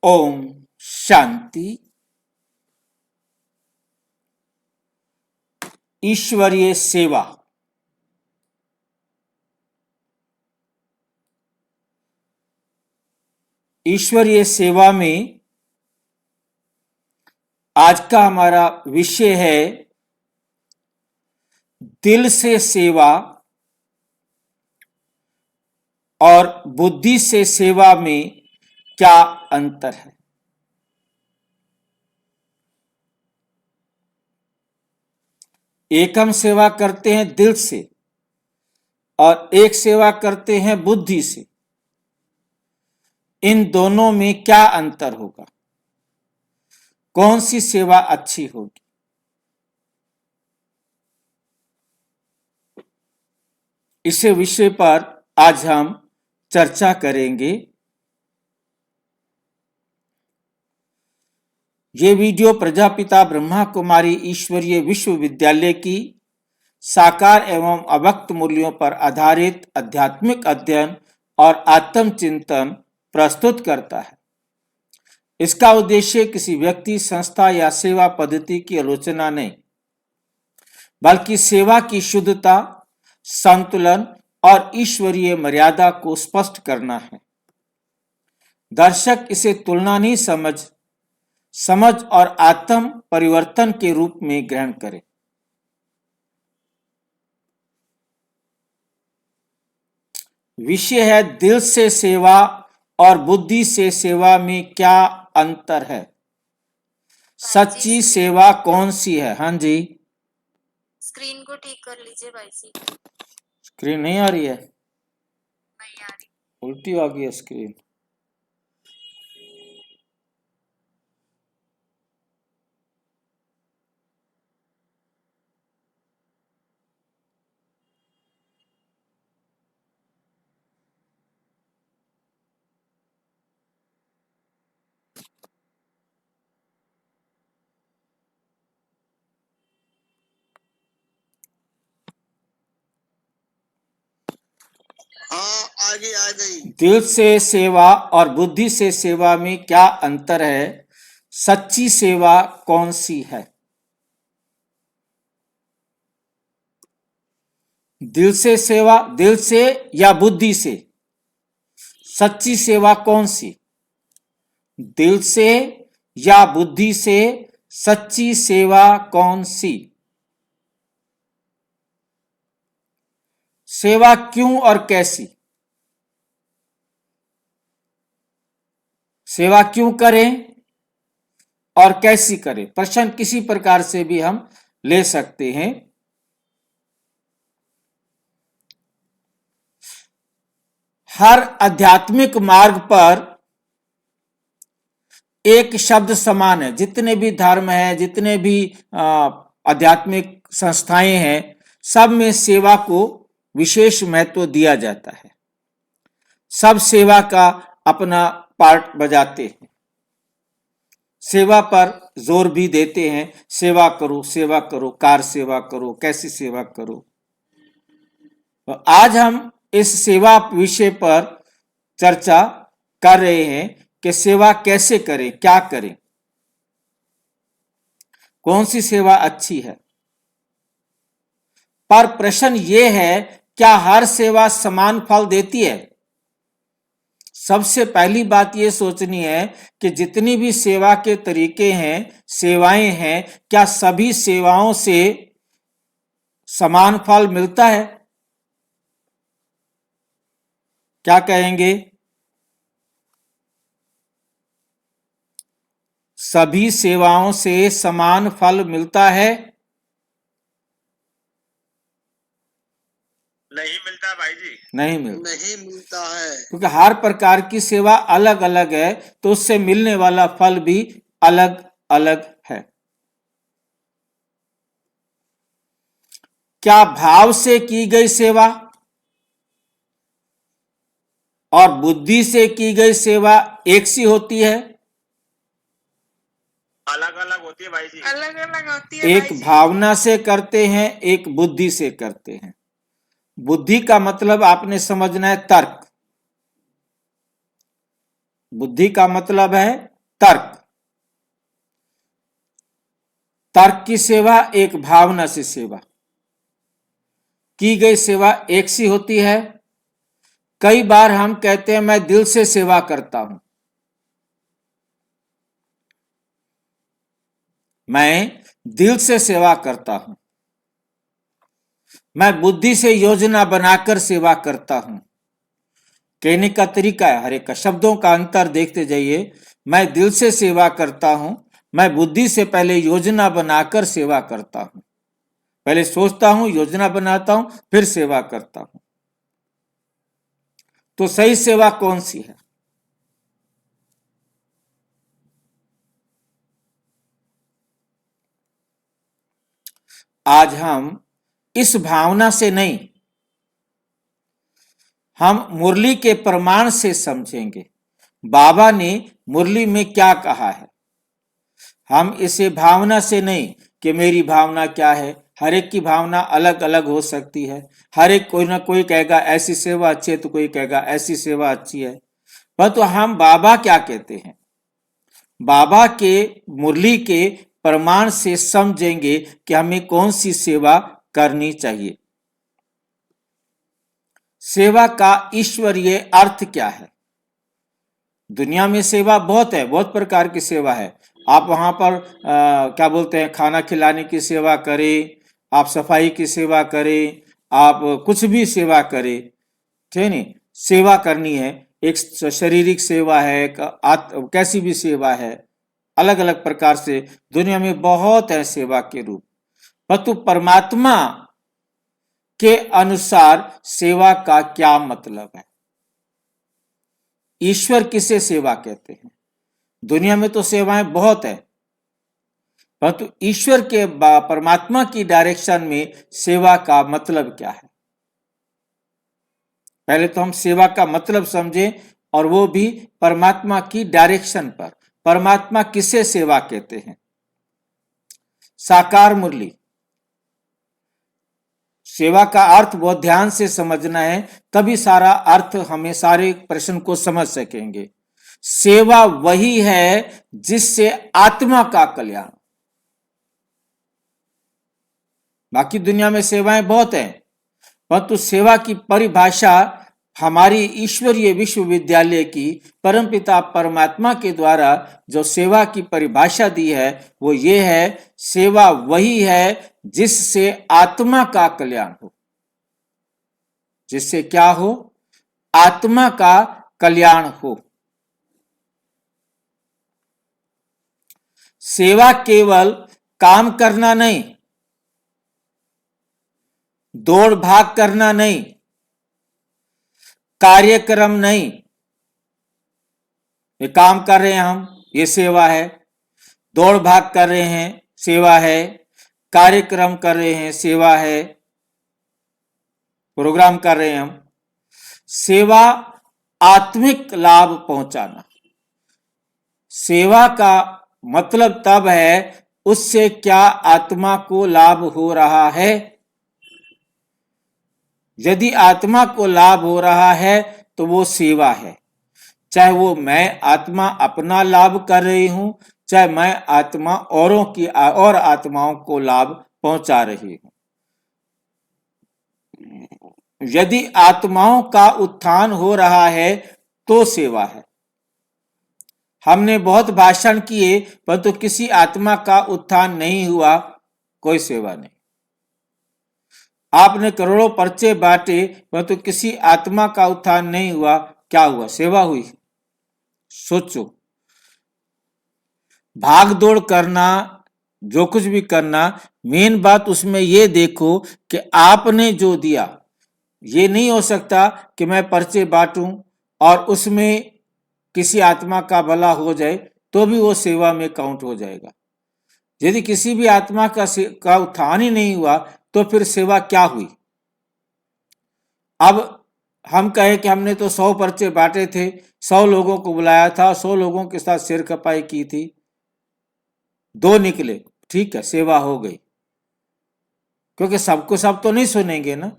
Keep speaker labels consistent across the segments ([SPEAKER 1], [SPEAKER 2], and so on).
[SPEAKER 1] ओम शांति। ईश्वरीय सेवा। ईश्वरीय सेवा में आज का हमारा विषय है दिल से सेवा और बुद्धि से सेवा में क्या अंतर है। एक हम सेवा करते हैं दिल से और एक सेवा करते हैं बुद्धि से। इन दोनों में क्या अंतर होगा, कौन सी सेवा अच्छी होगी, इस विषय पर आज हम चर्चा करेंगे। ये वीडियो प्रजापिता ब्रह्मा कुमारी ईश्वरीय विश्वविद्यालय की साकार एवं अव्यक्त मूल्यों पर आधारित आध्यात्मिक अध्ययन और आत्मचिंतन प्रस्तुत करता है। इसका उद्देश्य किसी व्यक्ति, संस्था या सेवा पद्धति की आलोचना नहीं, बल्कि सेवा की शुद्धता, संतुलन और ईश्वरीय मर्यादा को स्पष्ट करना है। दर्शक इसे तुलना नहीं समझ और आत्म परिवर्तन के रूप में ग्रहण करें। विषय है दिल से सेवा और बुद्धि से सेवा में क्या अंतर है। सच्ची सेवा कौन सी है? हाँ जी,
[SPEAKER 2] स्क्रीन को ठीक कर लीजिए भाई जी।
[SPEAKER 1] स्क्रीन नहीं आ रही है?
[SPEAKER 2] नहीं आ रही,
[SPEAKER 1] उल्टी आ गई है स्क्रीन।
[SPEAKER 3] हाँ, आगे आ गई।
[SPEAKER 1] दिल से सेवा और बुद्धि से सेवा में क्या अंतर है? सच्ची सेवा कौन सी है? दिल से सेवा, दिल से या बुद्धि से? सच्ची सेवा कौन सी? दिल से या बुद्धि से? सच्ची सेवा कौन सी? सेवा क्यों और कैसी? सेवा क्यों करें और कैसी करें? प्रश्न किसी प्रकार से भी हम ले सकते हैं। हर आध्यात्मिक मार्ग पर एक शब्द समान है। जितने भी धर्म हैं, जितने भी आध्यात्मिक संस्थाएं हैं, सब में सेवा को विशेष महत्व दिया जाता है। सब सेवा का अपना पार्ट बजाते हैं, सेवा पर जोर भी देते हैं। सेवा करो, कार सेवा करो, कैसी सेवा करो। तो आज हम इस सेवा विषय पर चर्चा कर रहे हैं कि सेवा कैसे करें, क्या करें, कौन सी सेवा अच्छी है। पर प्रश्न ये है, क्या हर सेवा समान फल देती है? सबसे पहली बात ये सोचनी है कि जितनी भी सेवा के तरीके हैं, सेवाएं हैं, क्या सभी सेवाओं से समान फल मिलता है? क्या कहेंगे? सभी सेवाओं से समान फल मिलता है?
[SPEAKER 3] नहीं मिलता भाई जी,
[SPEAKER 1] नहीं मिलता।
[SPEAKER 3] नहीं मिलता है,
[SPEAKER 1] क्योंकि हर प्रकार की सेवा अलग अलग है, तो उससे मिलने वाला फल भी अलग अलग है। क्या भाव से की गई सेवा और बुद्धि से की गई सेवा एक सी होती है?
[SPEAKER 3] अलग अलग होती है भाई जी,
[SPEAKER 2] अलग अलग होती है
[SPEAKER 1] एक
[SPEAKER 2] भाई जी।
[SPEAKER 1] भावना से करते हैं, एक बुद्धि से करते हैं। बुद्धि का मतलब आपने समझना है तर्क। बुद्धि का मतलब है तर्क। तर्क की सेवा एक भावना से सेवा। की गई सेवा एक सी होती है। कई बार हम कहते हैं मैं दिल से सेवा करता हूं, मैं दिल से सेवा करता हूं, मैं बुद्धि से योजना बनाकर सेवा करता हूं। कहने का तरीका है, हर एक का शब्दों का अंतर देखते जाइए। मैं दिल से सेवा करता हूं, मैं बुद्धि से पहले योजना बनाकर सेवा करता हूं। पहले सोचता हूं, योजना बनाता हूं, फिर सेवा करता हूं। तो सही सेवा कौन सी है? आज हम इस भावना से नहीं, हम मुरली के प्रमाण से समझेंगे बाबा ने मुरली में क्या कहा है। हम इसे भावना से नहीं कि मेरी भावना क्या है। हर एक की भावना अलग अलग हो सकती है। हर एक कोई ना कोई कहेगा ऐसी सेवा अच्छी है, तो कोई कहेगा ऐसी सेवा अच्छी है। पर तो हम बाबा क्या कहते हैं, बाबा के मुरली के प्रमाण से समझेंगे कि हमें कौन सी सेवा करनी चाहिए। सेवा का ईश्वरीय अर्थ क्या है? दुनिया में सेवा बहुत है, बहुत प्रकार की सेवा है। आप वहां पर क्या बोलते हैं, खाना खिलाने की सेवा करें, आप सफाई की सेवा करें, आप कुछ भी सेवा करें, ठीक है नहीं। सेवा करनी है, एक शारीरिक सेवा है, कैसी भी सेवा है, अलग अलग प्रकार से दुनिया में बहुत है सेवा के रूप। परंतु परमात्मा के अनुसार सेवा का क्या मतलब है? ईश्वर किसे सेवा कहते हैं? दुनिया में तो सेवाएं बहुत है, परंतु ईश्वर के परमात्मा की डायरेक्शन में सेवा का मतलब क्या है? पहले तो हम सेवा का मतलब समझें, और वो भी परमात्मा की डायरेक्शन पर। परमात्मा किसे सेवा कहते हैं? साकार मुरली। सेवा का अर्थ बहुत ध्यान से समझना है, तभी सारा अर्थ हमें सारे प्रश्न को समझ सकेंगे। सेवा वही है जिससे आत्मा का कल्याण। बाकी दुनिया में सेवाएं बहुत हैं, परंतु सेवा की परिभाषा हमारी ईश्वरीय विश्वविद्यालय की परमपिता परमात्मा के द्वारा जो सेवा की परिभाषा दी है वो ये है, सेवा वही है जिससे आत्मा का कल्याण हो। जिससे क्या हो? आत्मा का कल्याण हो। सेवा केवल काम करना नहीं, दौड़ भाग करना नहीं, कार्यक्रम नहीं। ये काम कर रहे हैं हम, ये सेवा है। दौड़ भाग कर रहे हैं, सेवा है। कार्यक्रम कर रहे हैं, सेवा है। प्रोग्राम कर रहे हैं हम। सेवा आत्मिक लाभ पहुंचाना। सेवा का मतलब तब है उससे क्या आत्मा को लाभ हो रहा है। यदि आत्मा को लाभ हो रहा है तो वो सेवा है। चाहे वो मैं आत्मा अपना लाभ कर रही हूं, चाहे मैं आत्मा औरों की और आत्माओं को लाभ पहुंचा रही हूं। यदि आत्माओं का उत्थान हो रहा है तो सेवा है। हमने बहुत भाषण किए परंतु किसी आत्मा का उत्थान नहीं हुआ, कोई सेवा नहीं। आपने करोड़ों पर्चे बांटे परंतु किसी आत्मा का उत्थान नहीं हुआ, क्या हुआ? सेवा हुई? सोचो। भाग दौड़ करना, जो कुछ भी करना, मेन बात उसमें ये देखो कि आपने जो दिया। ये नहीं हो सकता कि मैं पर्चे बांटूं और उसमें किसी आत्मा का भला हो जाए तो भी वो सेवा में काउंट हो जाएगा। यदि किसी भी आत्मा का उत्थान ही नहीं हुआ तो फिर सेवा क्या हुई? अब हम कहें कि हमने तो 100 पर्चे बांटे थे, 100 लोगों को बुलाया था, 100 लोगों के साथ सिर खपाई की थी, 2 निकले, ठीक है, सेवा हो गई। क्योंकि सबको सब तो नहीं सुनेंगे ना,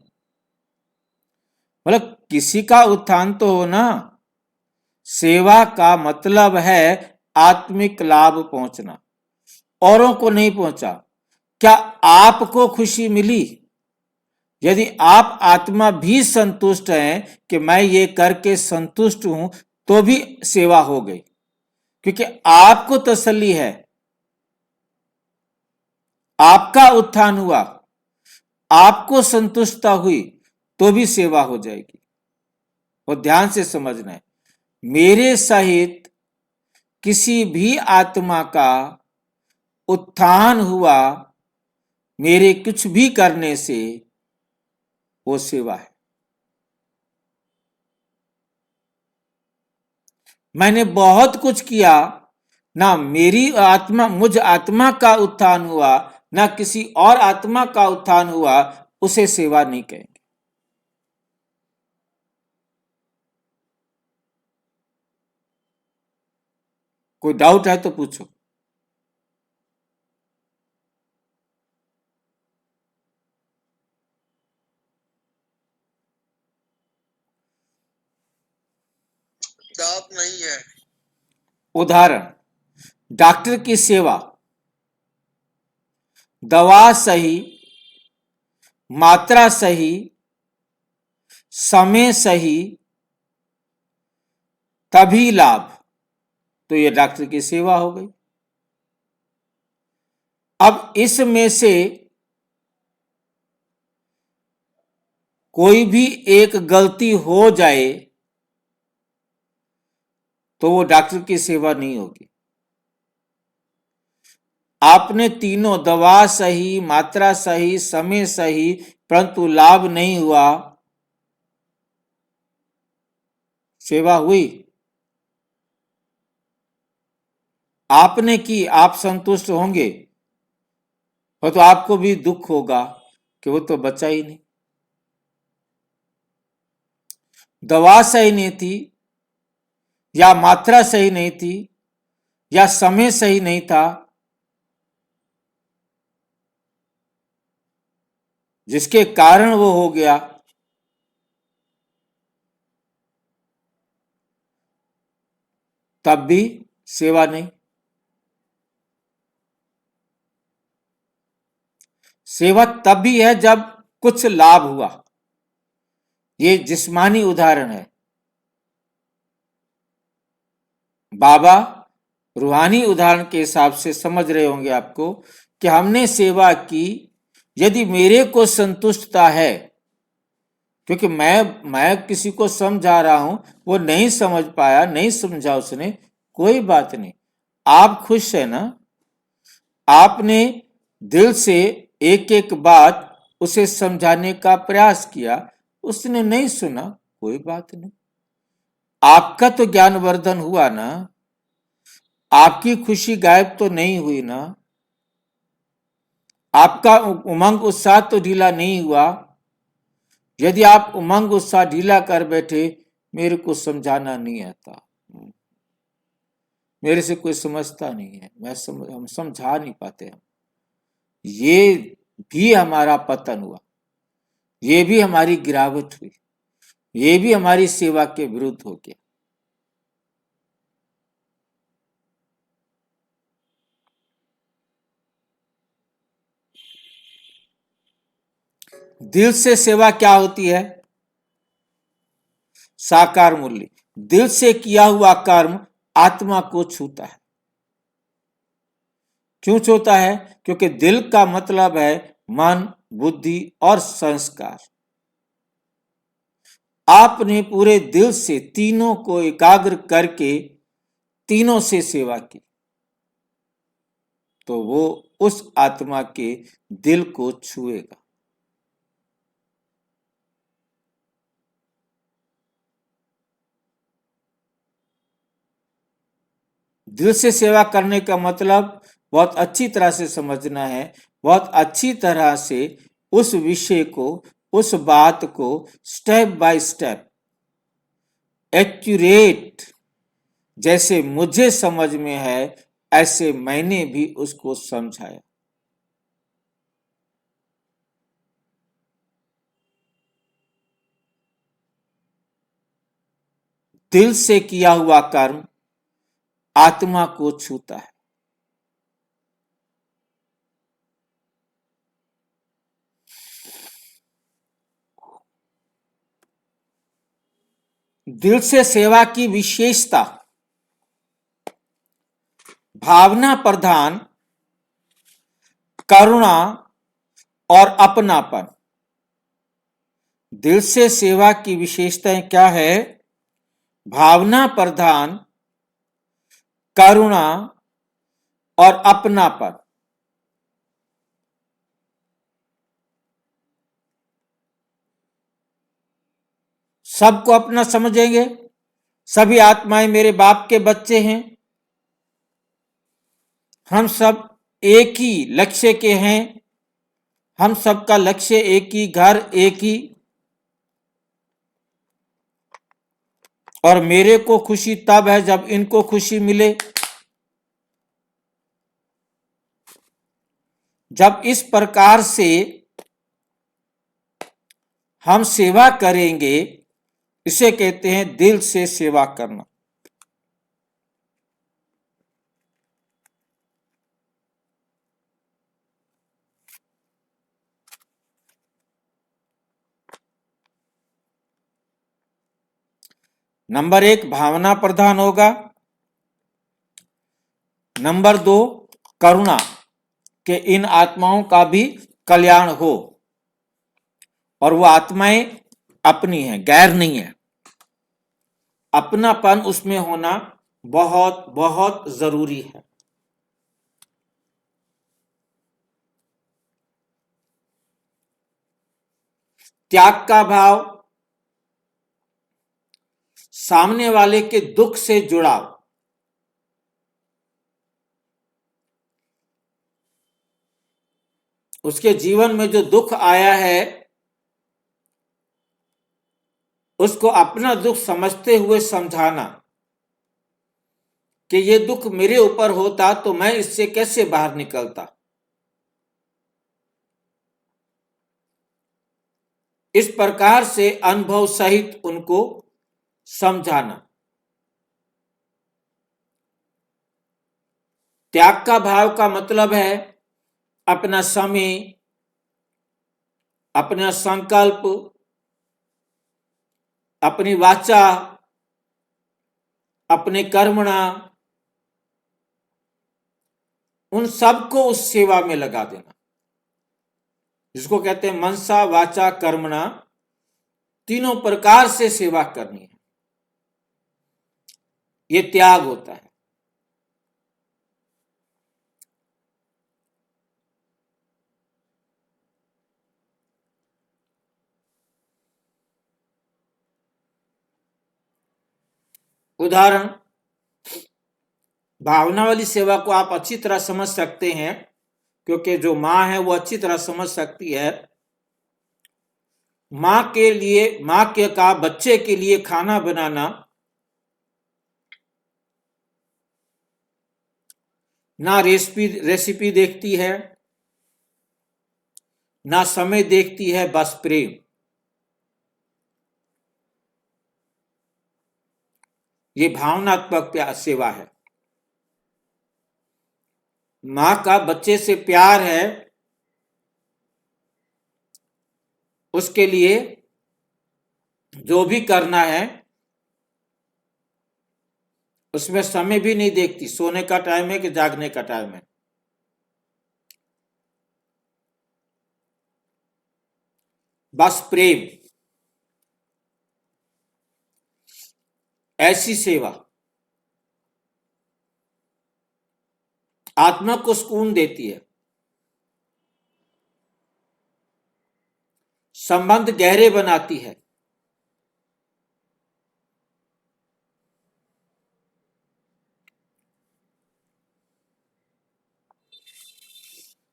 [SPEAKER 1] मतलब किसी का उत्थान तो हो ना। सेवा का मतलब है आत्मिक लाभ पहुंचना, औरों को नहीं पहुंचा। क्या आपको खुशी मिली? यदि आप आत्मा भी संतुष्ट हैं कि मैं ये करके संतुष्ट हूं, तो भी सेवा हो गई, क्योंकि आपको तसल्ली है, आपका उत्थान हुआ, आपको संतुष्टता हुई, तो भी सेवा हो जाएगी। और ध्यान से समझना है, मेरे सहित किसी भी आत्मा का उत्थान हुआ मेरे कुछ भी करने से, वो सेवा है। मैंने बहुत कुछ किया, ना मेरी आत्मा, मुझ आत्मा का उत्थान हुआ, ना किसी और आत्मा का उत्थान हुआ, उसे सेवा नहीं कहेंगे। कोई डाउट है तो पूछो।
[SPEAKER 3] जॉब नहीं है।
[SPEAKER 1] उदाहरण, डॉक्टर की सेवा, दवा सही, मात्रा सही, समय सही, तभी लाभ, तो ये डॉक्टर की सेवा हो गई। अब इसमें से कोई भी एक गलती हो जाए तो वो डॉक्टर की सेवा नहीं होगी। आपने तीनों, दवा सही, मात्रा सही, समय सही, परंतु लाभ नहीं हुआ, सेवा हुई? आपने की, आप संतुष्ट होंगे, और तो आपको भी दुख होगा कि वो तो बचा ही नहीं। दवा सही नहीं थी, या मात्रा सही नहीं थी, या समय सही नहीं था, जिसके कारण वो हो गया, तब भी सेवा नहीं। सेवा तब भी है जब कुछ लाभ हुआ। ये जिस्मानी उदाहरण है। बाबा रूहानी उदाहरण के हिसाब से समझ रहे होंगे आपको कि हमने सेवा की, यदि मेरे को संतुष्टता है, क्योंकि मैं किसी को समझा रहा हूं, वो नहीं समझ पाया, नहीं समझा उसने, कोई बात नहीं, आप खुश है ना? आपने दिल से एक एक बात उसे समझाने का प्रयास किया, उसने नहीं सुना, कोई बात नहीं, आपका तो ज्ञानवर्धन हुआ ना, आपकी खुशी गायब तो नहीं हुई ना, आपका उमंग उत्साह तो ढीला नहीं हुआ। यदि आप उमंग उत्साह ढीला कर बैठे, मेरे को समझाना नहीं आता, मेरे से कोई समझता नहीं है, हम समझा नहीं पाते, हम ये भी हमारा पतन हुआ, ये भी हमारी गिरावट हुई, ये भी हमारी सेवा के विरुद्ध हो गया। दिल से सेवा क्या होती है? साकार मूल्य। दिल से किया हुआ कर्म आत्मा को छूता है। क्यों छूता है? क्योंकि दिल का मतलब है मन, बुद्धि और संस्कार। आपने पूरे दिल से तीनों को एकाग्र करके तीनों से सेवा की, तो वो उस आत्मा के दिल को छुएगा। दिल से सेवा करने का मतलब बहुत अच्छी तरह से समझना है, बहुत अच्छी तरह से उस विषय को, उस बात को स्टेप बाय स्टेप एक्यूरेट, जैसे मुझे समझ में है ऐसे मैंने भी उसको समझाया। दिल से किया हुआ कर्म आत्मा को छूता है। दिल से सेवा की विशेषता भावना प्रधान, करुणा और अपनापन। दिल से सेवा की विशेषताएं क्या है? भावना प्रधान, करुणा और अपनापन। सबको अपना समझेंगे, सभी आत्माएं मेरे बाप के बच्चे हैं, हम सब एक ही लक्ष्य के हैं, हम सबका लक्ष्य एक ही, घर एक ही, और मेरे को खुशी तब है जब इनको खुशी मिले। जब इस प्रकार से हम सेवा करेंगे, इसे कहते हैं दिल से सेवा करना। नंबर 1 भावना प्रधान होगा। नंबर 2 करुणा, कि इन आत्माओं का भी कल्याण हो, और वो आत्माएं अपनी हैं, गैर नहीं है। अपनापन उसमें होना बहुत बहुत जरूरी है। त्याग का भाव, सामने वाले के दुख से जुड़ाव। उसके जीवन में जो दुख आया है, उसको अपना दुख समझते हुए समझाना कि ये दुख मेरे ऊपर होता तो मैं इससे कैसे बाहर निकलता। इस प्रकार से अनुभव सहित उनको समझाना। त्याग का भाव का मतलब है अपना समय, अपना संकल्प, अपनी वाचा, अपने कर्मणा, उन सबको उस सेवा में लगा देना, जिसको कहते हैं मनसा वाचा कर्मणा। तीनों प्रकार से सेवा करनी है, ये त्याग होता है। उदाहरण, भावना वाली सेवा को आप अच्छी तरह समझ सकते हैं, क्योंकि जो माँ है वो अच्छी तरह समझ सकती है। माँ के लिए, माँ के का बच्चे के लिए खाना बनाना ना रेसिपी देखती है, ना समय देखती है, बस प्रेम। ये भावनात्मक सेवा है। माँ का बच्चे से प्यार है, उसके लिए जो भी करना है उसमें समय भी नहीं देखती, सोने का टाइम है कि जागने का टाइम है। बस प्रेम। ऐसी सेवा आत्मा को सुकून देती है, संबंध गहरे बनाती है।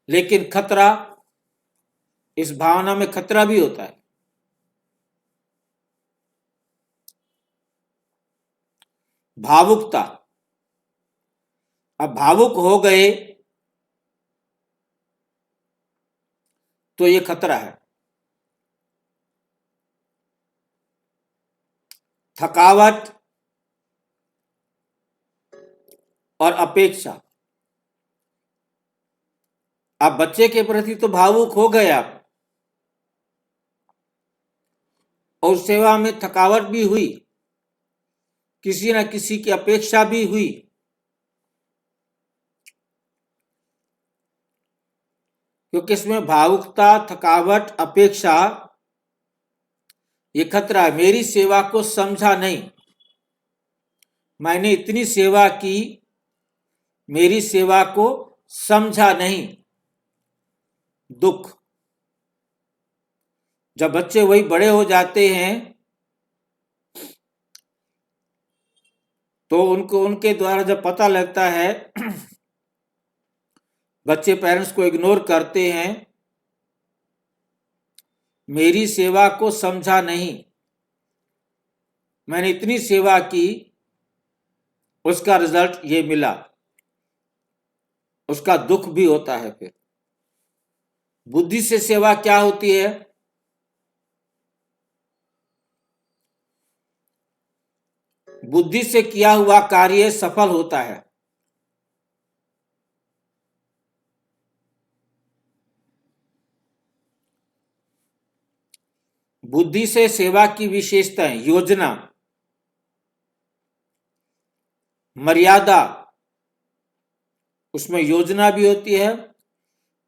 [SPEAKER 1] लेकिन खतरा, इस भावना में खतरा भी होता है। भावुकता, अब भावुक हो गए तो ये खतरा है। थकावट, और अपेक्षा। आप बच्चे के प्रति तो भावुक हो गए आप, और सेवा में थकावट भी हुई, किसी न किसी की अपेक्षा भी हुई, क्योंकि इसमें भावुकता, थकावट, अपेक्षा, ये खतरा है। मेरी सेवा को समझा नहीं, मैंने इतनी सेवा की, मेरी सेवा को समझा नहीं, दुख। जब बच्चे वही बड़े हो जाते हैं तो उनको, उनके द्वारा जब पता लगता है, बच्चे पेरेंट्स को इग्नोर करते हैं, मेरी सेवा को समझा नहीं, मैंने इतनी सेवा की, उसका रिजल्ट ये मिला, उसका दुख भी होता है। फिर बुद्धि से सेवा क्या होती है? बुद्धि से किया हुआ कार्य सफल होता है। बुद्धि से सेवा की विशेषताएं, योजना, मर्यादा, उसमें योजना भी होती है,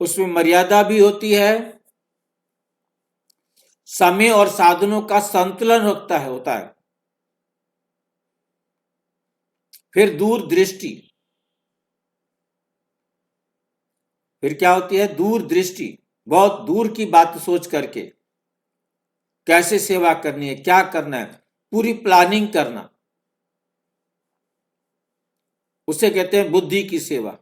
[SPEAKER 1] उसमें मर्यादा भी होती है, समय और साधनों का संतुलन होता है। फिर दूरदृष्टि, फिर क्या होती है? दूरदृष्टि, बहुत दूर की बात सोच करके कैसे सेवा करनी है, क्या करना है, पूरी प्लानिंग करना, उसे कहते हैं बुद्धि की सेवा।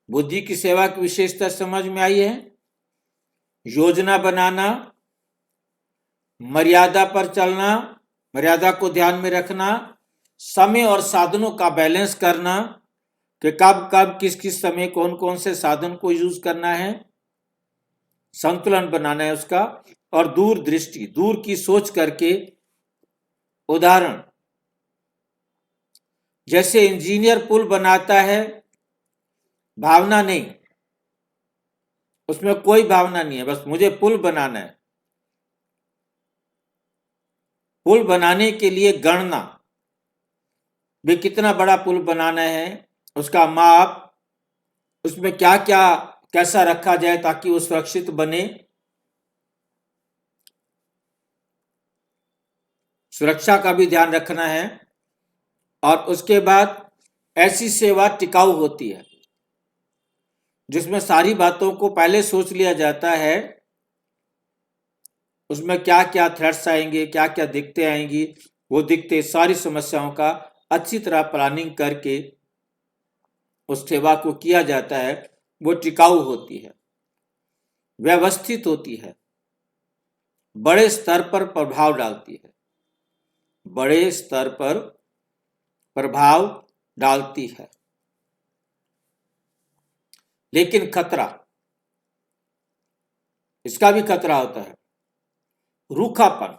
[SPEAKER 1] बुद्धि की सेवा की विशेषता समझ में आई है? योजना बनाना, मर्यादा पर चलना, मर्यादा को ध्यान में रखना, समय और साधनों का बैलेंस करना कि कब कब किस किस समय कौन कौन से साधन को यूज करना है, संतुलन बनाना है उसका, और दूरदृष्टि, दूर की सोच करके। उदाहरण, जैसे इंजीनियर पुल बनाता है, भावना नहीं, उसमें कोई भावना नहीं है, बस मुझे पुल बनाना है। पुल बनाने के लिए गणना, भी कितना बड़ा पुल बनाना है, उसका माप, उसमें क्या क्या कैसा रखा जाए ताकि वो सुरक्षित बने, सुरक्षा का भी ध्यान रखना है। और उसके बाद ऐसी सेवा टिकाऊ होती है जिसमें सारी बातों को पहले सोच लिया जाता है, उसमें क्या क्या थ्रेट्स आएंगे, क्या क्या दिक्कतें आएंगी, वो दिक्कतें, सारी समस्याओं का अच्छी तरह प्लानिंग करके उस सेवा को किया जाता है। वो टिकाऊ होती है, व्यवस्थित होती है, बड़े स्तर पर प्रभाव डालती है, बड़े स्तर पर प्रभाव डालती है। लेकिन खतरा, इसका भी खतरा होता है, रूखापन,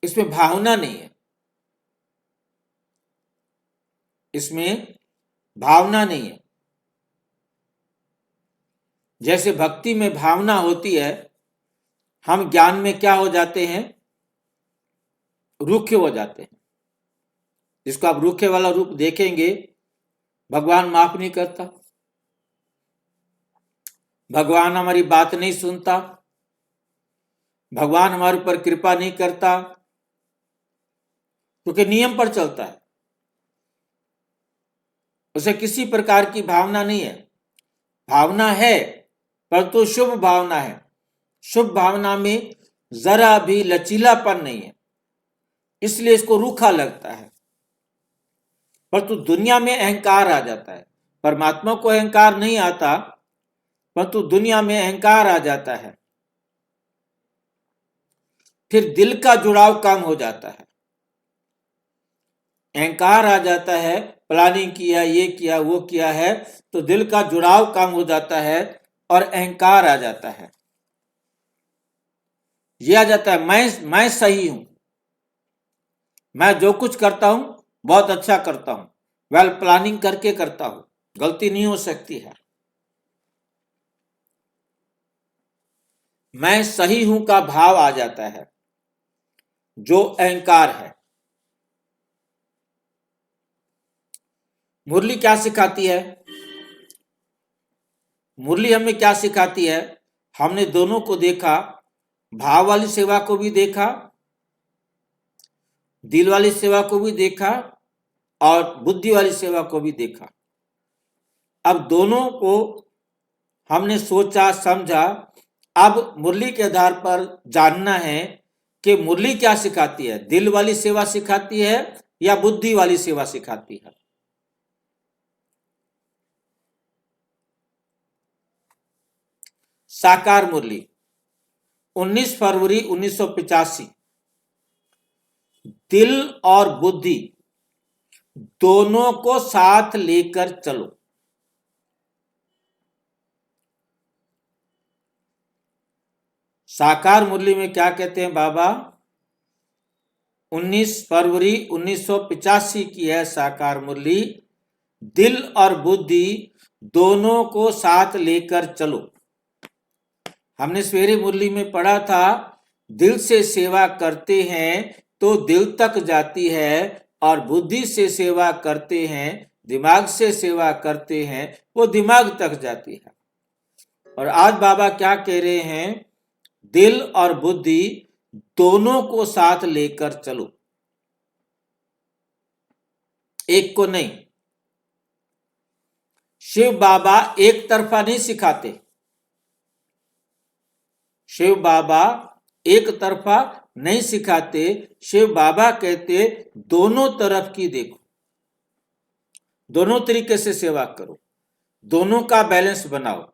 [SPEAKER 1] इसमें भावना नहीं है, इसमें भावना नहीं है। जैसे भक्ति में भावना होती है, हम ज्ञान में क्या हो जाते हैं? रूखे हो जाते हैं। जिसको आप रूखे वाला रूप देखेंगे, भगवान माफ नहीं करता, भगवान हमारी बात नहीं सुनता, भगवान हमारे ऊपर कृपा नहीं करता, क्योंकि नियम पर चलता है, उसे किसी प्रकार की भावना नहीं है। भावना है परंतु शुभ भावना है, शुभ भावना में जरा भी लचीलापन नहीं है, इसलिए इसको रूखा लगता है। परंतु दुनिया में अहंकार आ जाता है, परमात्मा को अहंकार नहीं आता, परंतु दुनिया में अहंकार आ जाता है। फिर दिल का जुड़ाव कम हो जाता है, अहंकार आ जाता है, प्लानिंग किया, ये किया, वो किया है, तो दिल का जुड़ाव कम हो जाता है और अहंकार आ जाता है। ये आ जाता है मैं सही हूं, मैं जो कुछ करता हूं बहुत अच्छा करता हूं, वेल प्लानिंग करके करता हूं, गलती नहीं हो सकती है। मैं सही हूं का भाव आ जाता है, जो अहंकार है। मुरली क्या सिखाती है? मुरली हमें क्या सिखाती है? हमने दोनों को देखा, भाव वाली सेवा को भी देखा, दिल वाली सेवा को भी देखा और बुद्धि वाली सेवा को भी देखा। अब दोनों को हमने सोचा समझा। अब मुरली के आधार पर जानना है कि मुरली क्या सिखाती है, दिल वाली सेवा सिखाती है या बुद्धि वाली सेवा सिखाती है। साकार मुरली 19 फरवरी 1985। दिल और बुद्धि दोनों को साथ लेकर चलो। साकार मुरली में क्या कहते हैं बाबा? 19 फरवरी 1985 की है साकार मुरली। दिल और बुद्धि दोनों को साथ लेकर चलो। हमने सवेरे मुरली में पढ़ा था, दिल से सेवा करते हैं तो दिल तक जाती है, और बुद्धि से सेवा करते हैं, दिमाग से सेवा करते हैं, वो दिमाग तक जाती है। और आज बाबा क्या कह रहे हैं? दिल और बुद्धि दोनों को साथ लेकर चलो, एक को नहीं। शिव बाबा एक तरफा नहीं सिखाते। शिव बाबा एक तरफा नहीं सिखाते। शिव बाबा कहते दोनों तरफ की देखो, दोनों तरीके से सेवा करो, दोनों का बैलेंस बनाओ।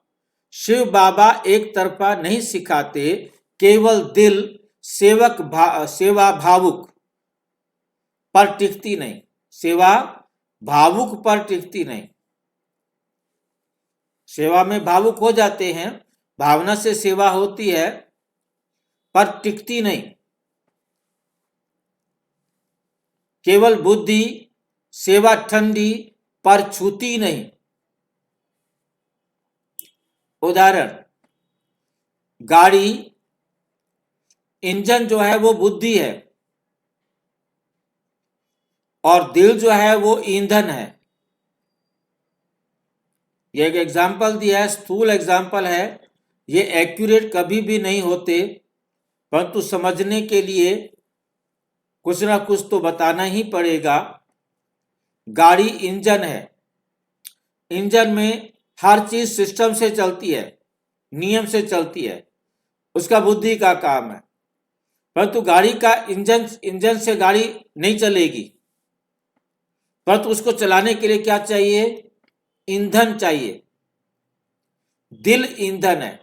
[SPEAKER 1] शिव बाबा एक तरफा नहीं सिखाते, केवल दिल सेवा भावुक पर टिकती नहीं, सेवा भावुक पर टिकती नहीं। सेवा में भावुक हो जाते हैं, भावना से सेवा होती है, पर टिकती नहीं। केवल बुद्धि सेवा ठंडी पर छूती नहीं। उदाहरण, गाड़ी इंजन जो है वो बुद्धि है और दिल जो है वो ईंधन है। ये एक एग्जाम्पल दिया है, स्थूल एग्जाम्पल है, ये एक्यूरेट कभी भी नहीं होते, परंतु समझने के लिए कुछ ना कुछ तो बताना ही पड़ेगा। गाड़ी इंजन है, इंजन में हर चीज सिस्टम से चलती है, नियम से चलती है, उसका बुद्धि का काम है। परंतु गाड़ी का इंजन से गाड़ी नहीं चलेगी, परंतु उसको चलाने के लिए क्या चाहिए? ईंधन चाहिए। दिल ईंधन है।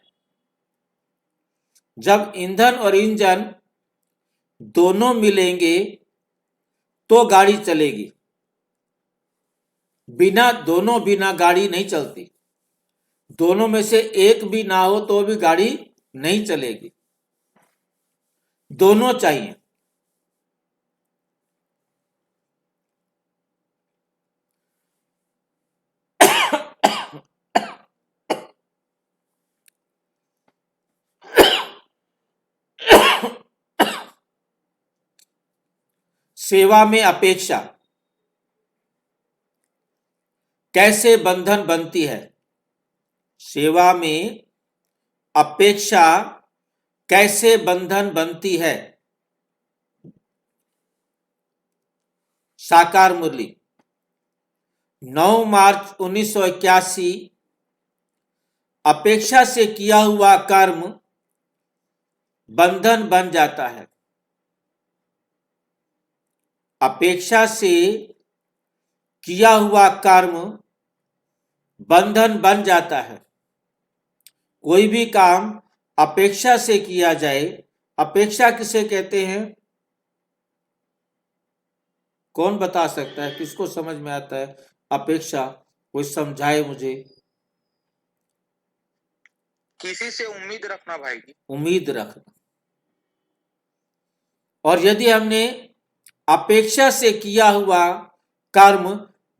[SPEAKER 1] जब ईंधन और इंजन दोनों मिलेंगे तो गाड़ी चलेगी, बिना गाड़ी नहीं चलती। दोनों में से एक भी ना हो तो भी गाड़ी नहीं चलेगी, दोनों चाहिए। सेवा में अपेक्षा कैसे बंधन बनती है? सेवा में अपेक्षा कैसे बंधन बनती है? साकार मुरली 9 मार्च 1981। अपेक्षा से किया हुआ कर्म बंधन बन जाता है। अपेक्षा से किया हुआ कर्म बंधन बन जाता है। कोई भी काम अपेक्षा से किया जाए, अपेक्षा किसे कहते हैं? कौन बता सकता है? किसको समझ में आता है अपेक्षा? कोई समझाए मुझे।
[SPEAKER 3] किसी से उम्मीद रखना भाई जी।
[SPEAKER 1] उम्मीद रखना। और यदि हमने अपेक्षा से किया हुआ कर्म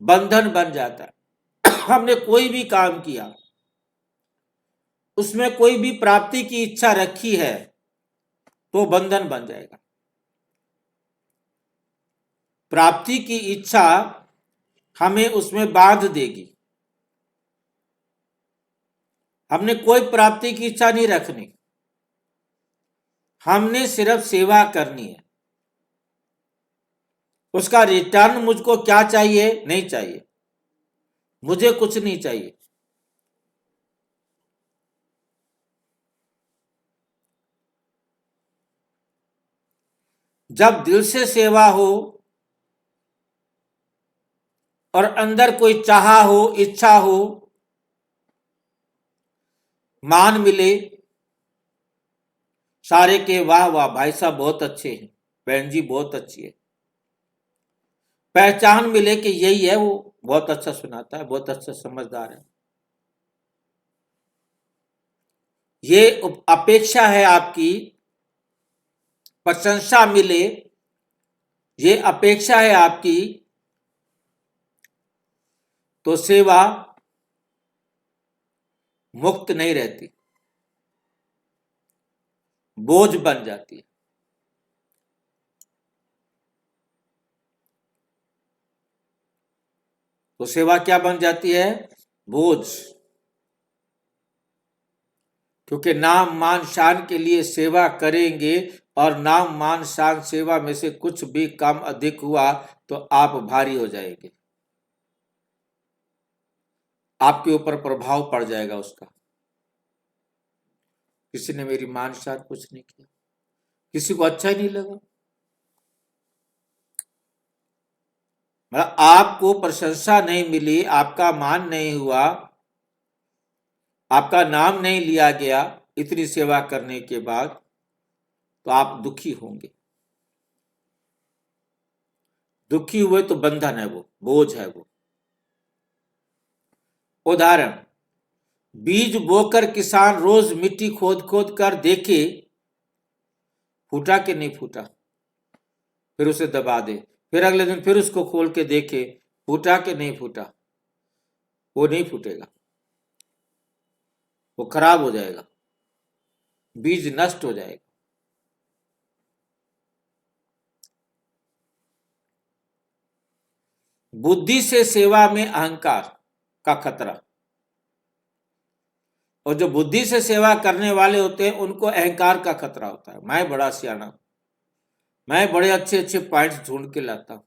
[SPEAKER 1] बंधन बन जाता है। हमने कोई भी काम किया, उसमें कोई भी प्राप्ति की इच्छा रखी है तो बंधन बन जाएगा। प्राप्ति की इच्छा हमें उसमें बांध देगी। हमने कोई प्राप्ति की इच्छा नहीं रखनी, हमने सिर्फ सेवा करनी है। उसका रिटर्न मुझको क्या चाहिए? नहीं चाहिए, मुझे कुछ नहीं चाहिए। जब दिल से सेवा हो और अंदर कोई चाह हो, इच्छा हो, मान मिले, सारे के वाह वाह भाई साहब बहुत अच्छे हैं, बहन जी बहुत अच्छी है, पहचान मिले कि यही है, वो बहुत अच्छा सुनाता है, बहुत अच्छा समझदार है, ये अपेक्षा है आपकी, प्रशंसा मिले, ये अपेक्षा है आपकी, तो सेवा मुक्त नहीं रहती, बोझ बन जाती है। तो सेवा क्या बन जाती है? बोझ। क्योंकि नाम मान शान के लिए सेवा करेंगे और नाम मान शान सेवा में से कुछ भी कम अधिक हुआ तो आप भारी हो जाएंगे, आपके ऊपर प्रभाव पड़ जाएगा उसका। किसी ने मेरी मान शान कुछ नहीं किया, किसी को अच्छा ही नहीं लगा, मतलब आपको प्रशंसा नहीं मिली, आपका मान नहीं हुआ, आपका नाम नहीं लिया गया इतनी सेवा करने के बाद, तो आप दुखी होंगे। दुखी हुए तो बंधन है, वो बोझ है वो। उदाहरण, बीज बोकर किसान रोज मिट्टी खोद खोद कर देखे फूटा कि नहीं फूटा, फिर उसे दबा दे, फिर अगले दिन फिर उसको खोल के देखे फूटा कि नहीं फूटा, वो नहीं फूटेगा, वो खराब हो जाएगा, बीज नष्ट हो जाएगा। बुद्धि से सेवा में अहंकार का खतरा, और जो बुद्धि से सेवा करने वाले होते हैं उनको अहंकार का खतरा होता है। मैं बड़ा सियाना, मैं बड़े अच्छे अच्छे पॉइंट्स ढूंढ के लाता हूं,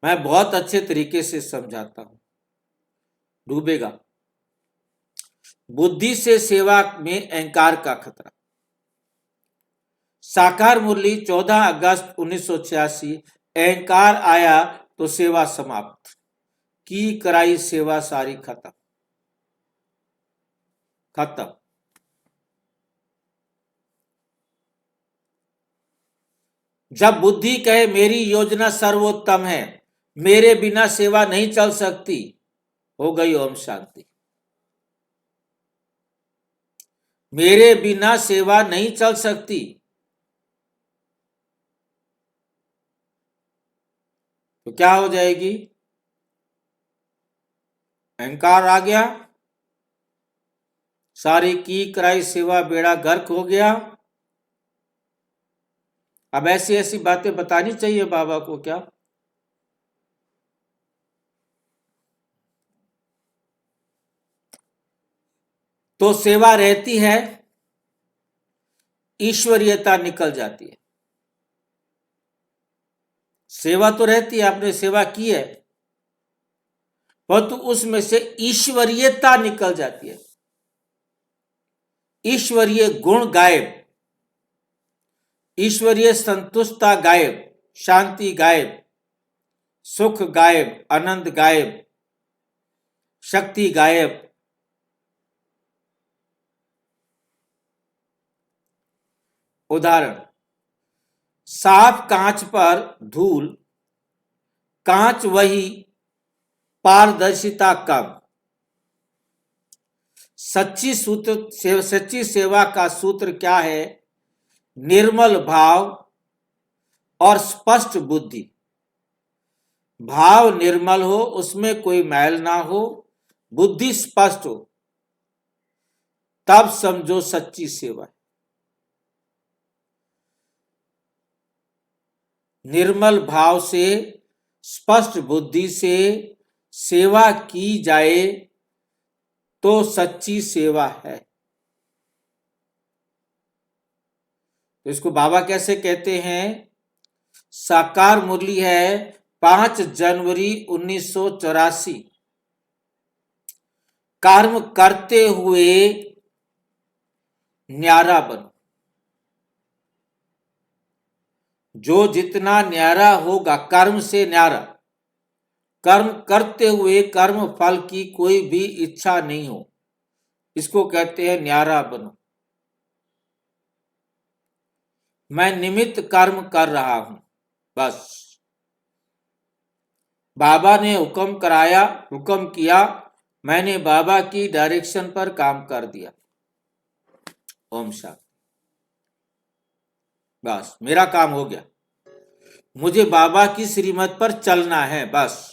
[SPEAKER 1] मैं बहुत अच्छे तरीके से समझाता हूं, डूबेगा। बुद्धि से सेवा में अहंकार का खतरा। साकार मुरली 14 अगस्त 1986, अहंकार आया तो सेवा समाप्त, की कराई सेवा सारी खत्म। खत्म। जब बुद्धि कहे मेरी योजना सर्वोत्तम है, मेरे बिना सेवा नहीं चल सकती, हो गई ओम शांति। मेरे बिना सेवा नहीं चल सकती, तो क्या हो जाएगी? अहंकार आ गया, सारी की कराई सेवा बेड़ा गर्क हो गया। अब ऐसी ऐसी बातें बतानी चाहिए बाबा को क्या? तो सेवा रहती है, ईश्वरीयता निकल जाती है। सेवा तो रहती है, आपने सेवा की है, परंतु उसमें से ईश्वरीयता निकल जाती है, ईश्वरीय गुण गायब, ईश्वरीय संतुष्टता गायब, शांति गायब, सुख गायब, आनंद गायब, शक्ति गायब। उदाहरण, साफ कांच पर धूल, कांच वही, पारदर्शिता कम। सच्ची सेवा का सूत्र क्या है? निर्मल भाव, और स्पष्ट बुद्धि। भाव निर्मल हो, उसमें कोई मैल ना हो, बुद्धि स्पष्ट हो, तब समझो सच्ची सेवा। निर्मल भाव से, स्पष्ट बुद्धि से सेवा की जाए तो सच्ची सेवा है। तो इसको बाबा कैसे कहते हैं? साकार मुरली है 5 जनवरी 1984। कर्म करते हुए न्यारा बनो। जो जितना न्यारा होगा, कर्म से न्यारा, कर्म करते हुए कर्म फल की कोई भी इच्छा नहीं हो, इसको कहते हैं न्यारा बनो। मैं निमित्त कर्म कर रहा हूं, बस। बाबा ने हुक्म कराया, हुक्म किया, मैंने बाबा की डायरेक्शन पर काम कर दिया। ओम शांति। बस मेरा काम हो गया, मुझे बाबा की श्रीमत पर चलना है, बस।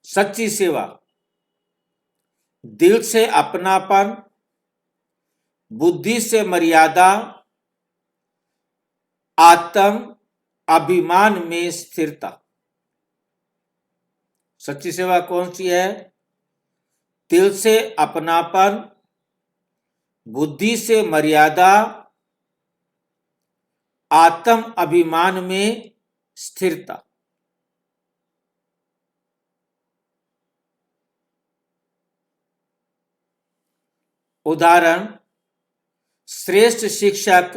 [SPEAKER 1] सच्ची सेवा, दिल से अपनापन, बुद्धि से मर्यादा, आत्म अभिमान में स्थिरता। सच्ची सेवा कौन सी है? दिल से अपनापन, बुद्धि से मर्यादा, आत्म अभिमान में स्थिरता। उदाहरण, श्रेष्ठ शिक्षक,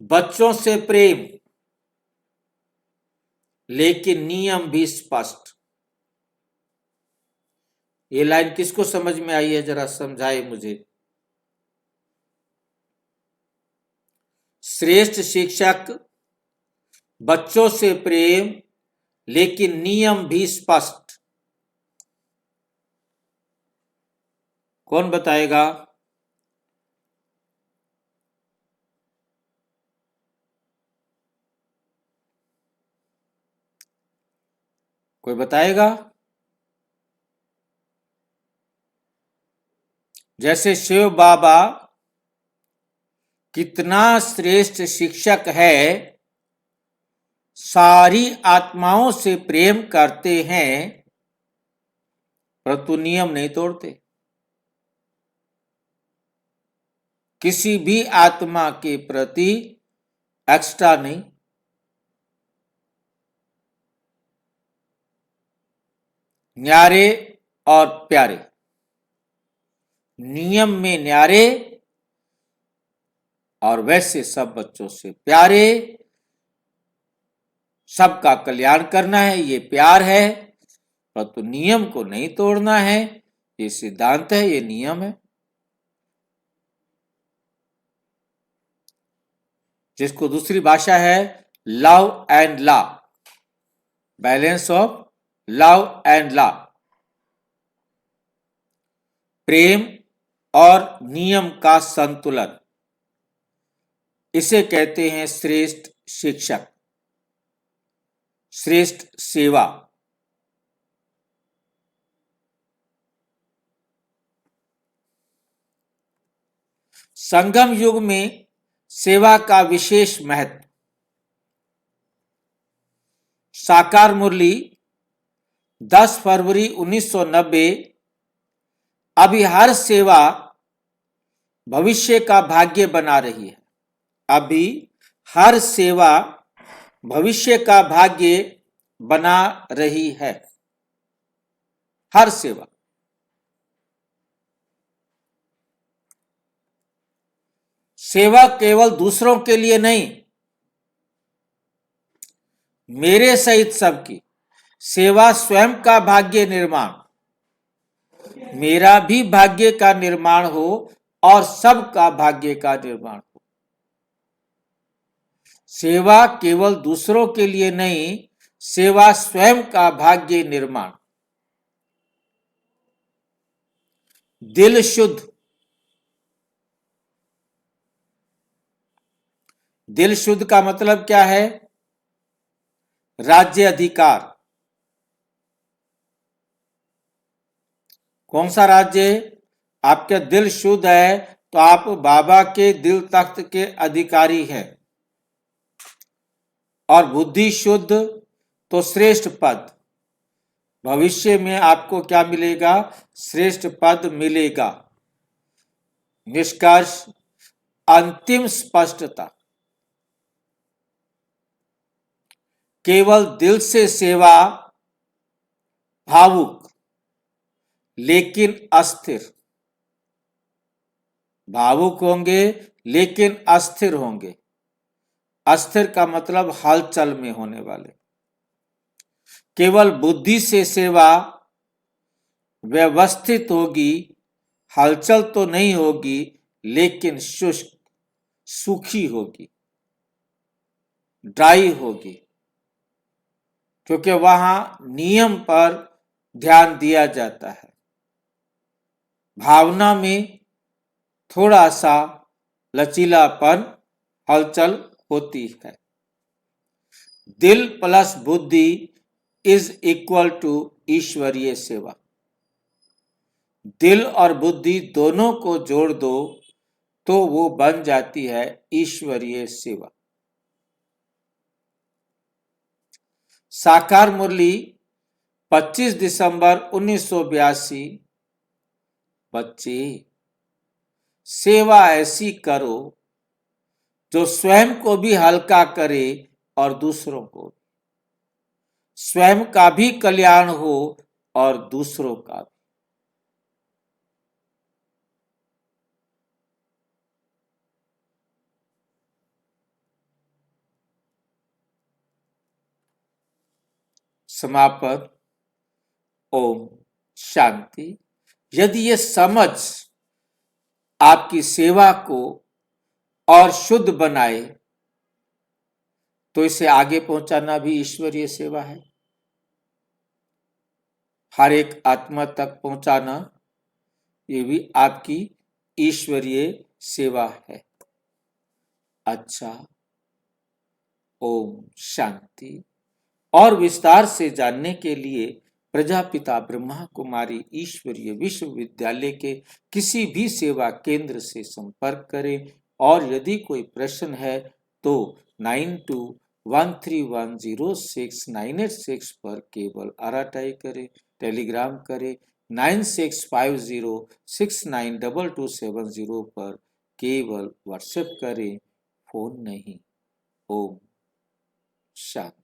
[SPEAKER 1] बच्चों से प्रेम, लेकिन नियम भी स्पष्ट। ये लाइन किसको समझ में आई है? जरा समझाए मुझे। श्रेष्ठ शिक्षक, बच्चों से प्रेम, लेकिन नियम भी स्पष्ट। कौन बताएगा? कोई बताएगा? जैसे शिव बाबा कितना श्रेष्ठ शिक्षक है, सारी आत्माओं से प्रेम करते हैं, परंतु नियम नहीं तोड़ते। किसी भी आत्मा के प्रति एक्स्ट्रा नहीं। न्यारे और प्यारे, नियम में न्यारे और वैसे सब बच्चों से प्यारे। सबका कल्याण करना है, ये प्यार है, परंतु नियम को नहीं तोड़ना है। ये सिद्धांत है, ये नियम है, जिसको दूसरी भाषा है love and law, balance of love and law. प्रेम और नियम का संतुलन, इसे कहते हैं श्रेष्ठ शिक्षक, श्रेष्ठ सेवा। संगम युग में सेवा का विशेष महत्व। साकार मुरली 10 फरवरी 1990। अभी हर सेवा भविष्य का भाग्य बना रही है। अभी हर सेवा भविष्य का भाग्य बना रही है। हर सेवा। सेवा केवल दूसरों के लिए नहीं, मेरे सहित सबकी सेवा स्वयं का भाग्य निर्माण, मेरा भी भाग्य का निर्माण हो और सबका भाग्य का निर्माण हो। सेवा केवल दूसरों के लिए नहीं, सेवा स्वयं का भाग्य निर्माण। दिल शुद्ध, दिल शुद्ध का मतलब क्या है? राज्य अधिकार। कौन सा राज्य? आपका दिल शुद्ध है तो आप बाबा के दिल तख्त के अधिकारी हैं। और बुद्धि शुद्ध तो श्रेष्ठ पद। भविष्य में आपको क्या मिलेगा? श्रेष्ठ पद मिलेगा। निष्कर्ष, अंतिम स्पष्टता। केवल दिल से सेवा, भावुक लेकिन अस्थिर। भावुक होंगे लेकिन अस्थिर होंगे। अस्थिर का मतलब हलचल में होने वाले। केवल बुद्धि से सेवा व्यवस्थित होगी, हलचल तो नहीं होगी लेकिन शुष्क, सूखी होगी, ड्राई होगी, क्योंकि वहां नियम पर ध्यान दिया जाता है। भावना में थोड़ा सा लचीलापन, हलचल होती है। दिल प्लस बुद्धि इज इक्वल टू ईश्वरीय सेवा। दिल और बुद्धि दोनों को जोड़ दो तो वो बन जाती है ईश्वरीय सेवा। साकार मुरली 25 दिसंबर 1982। बच्चे, सेवा ऐसी करो जो स्वयं को भी हल्का करे और दूसरों को। स्वयं का भी कल्याण हो और दूसरों का भी। समापन। ओम शांति। यदि ये समझ आपकी सेवा को और शुद्ध बनाए तो इसे आगे पहुंचाना भी ईश्वरीय सेवा है। हर एक आत्मा तक पहुंचाना ये भी आपकी ईश्वरीय सेवा है। अच्छा, ओम शांति। और विस्तार से जानने के लिए प्रजापिता ब्रह्मा कुमारी ईश्वरीय विश्वविद्यालय के किसी भी सेवा केंद्र से संपर्क करें। और यदि कोई प्रश्न है तो 9213106986 पर केवल आराटाई करें, टेलीग्राम करें 9650692270 पर केवल व्हाट्सएप करें, फोन नहीं। ओम शांति।